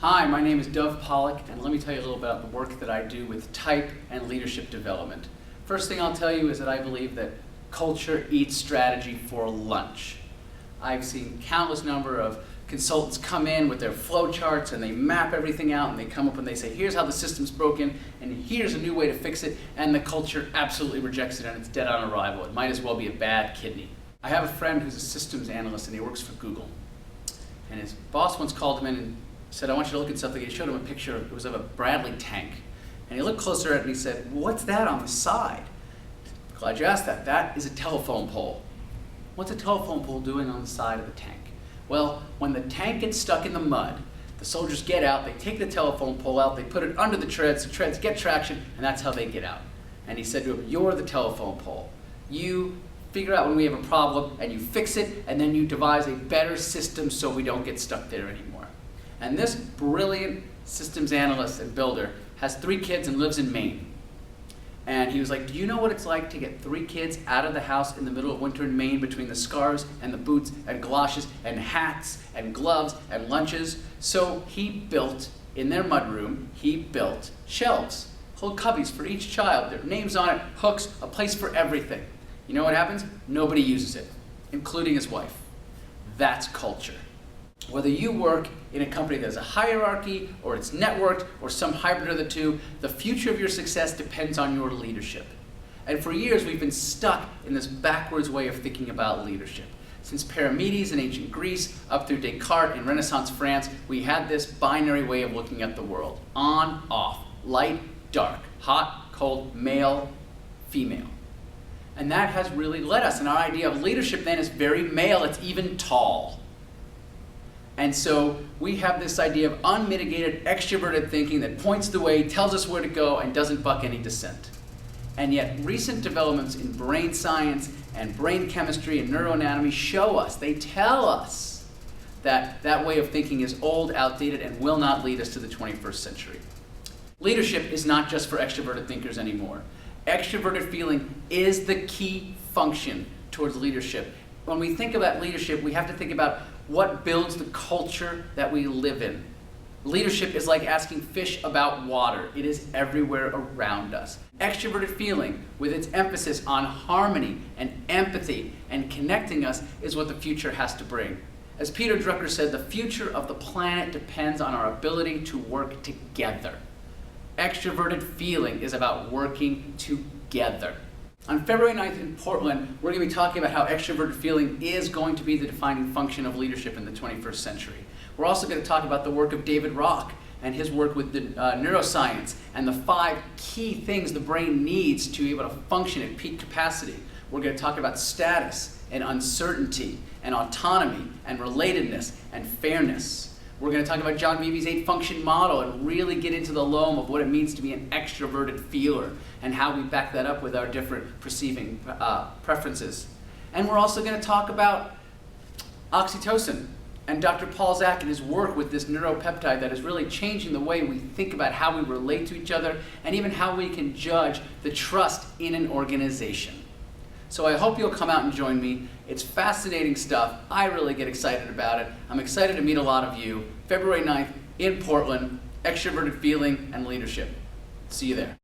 Hi, my name is Papt, and let me tell you a little about the work that I do with type and leadership development. First thing I'll tell you is that I believe that culture eats strategy for lunch. I've seen countless number of consultants come in with their flow charts and they map everything out and they come up and they say, here's how the system's broken and here's a new way to fix it, and the culture absolutely rejects it and it's dead on arrival. It might as well be a bad kidney. I have a friend who's a systems analyst and he works for Google. And his boss once called him in and said, I want you to look at something. He showed him a picture, it was of a Bradley tank. And he looked closer at it and he said, what's that on the side? Glad you asked that. That is a telephone pole. What's a telephone pole doing on the side of the tank? Well, when the tank gets stuck in the mud, the soldiers get out, they take the telephone pole out, they put it under the treads get traction, and that's how they get out. And he said to him, you're the telephone pole. You figure out when we have a problem, and you fix it, and then you devise a better system so we don't get stuck there anymore. And this brilliant systems analyst and builder has 3 kids and lives in Maine. And he was like, do you know what it's like to get 3 kids out of the house in the middle of winter in Maine between the scarves and the boots and galoshes and hats and gloves and lunches? So he built, in their mudroom, he built shelves, whole cubbies for each child, their names on it, hooks, a place for everything. You know what happens? Nobody uses it, including his wife. That's culture. Whether you work in a company that has a hierarchy, or it's networked, or some hybrid of the two, the future of your success depends on your leadership. And for years we've been stuck in this backwards way of thinking about leadership. Since Parmenides in ancient Greece, up through Descartes in Renaissance France, we had this binary way of looking at the world. On, off, light, dark, hot, cold, male, female. And that has really led us, and our idea of leadership then is very male, it's even tall. And so we have this idea of unmitigated, extroverted thinking that points the way, tells us where to go, and doesn't buck any dissent. And yet recent developments in brain science and brain chemistry and neuroanatomy show us, they tell us that that way of thinking is old, outdated, and will not lead us to the 21st century. Leadership is not just for extroverted thinkers anymore. Extroverted feeling is the key function towards leadership. When we think about leadership, we have to think about what builds the culture that we live in. Leadership is like asking fish about water. It is everywhere around us. Extroverted feeling, with its emphasis on harmony and empathy and connecting us, is what the future has to bring. As Peter Drucker said, the future of the planet depends on our ability to work together. Extroverted feeling is about working together. On February 9th in Portland, we're going to be talking about how extroverted feeling is going to be the defining function of leadership in the 21st century. We're also going to talk about the work of David Rock and his work with the neuroscience and the 5 key things the brain needs to be able to function at peak capacity. We're going to talk about status and uncertainty and autonomy and relatedness and fairness. We're going to talk about John Beebe's 8-function model and really get into the loam of what it means to be an extroverted feeler and how we back that up with our different perceiving preferences. And we're also going to talk about oxytocin and Dr. Paul Zak and his work with this neuropeptide that is really changing the way we think about how we relate to each other and even how we can judge the trust in an organization. So I hope you'll come out and join me. It's fascinating stuff. I really get excited about it. I'm excited to meet a lot of you. February 9th in Portland, extroverted feeling and leadership. See you there.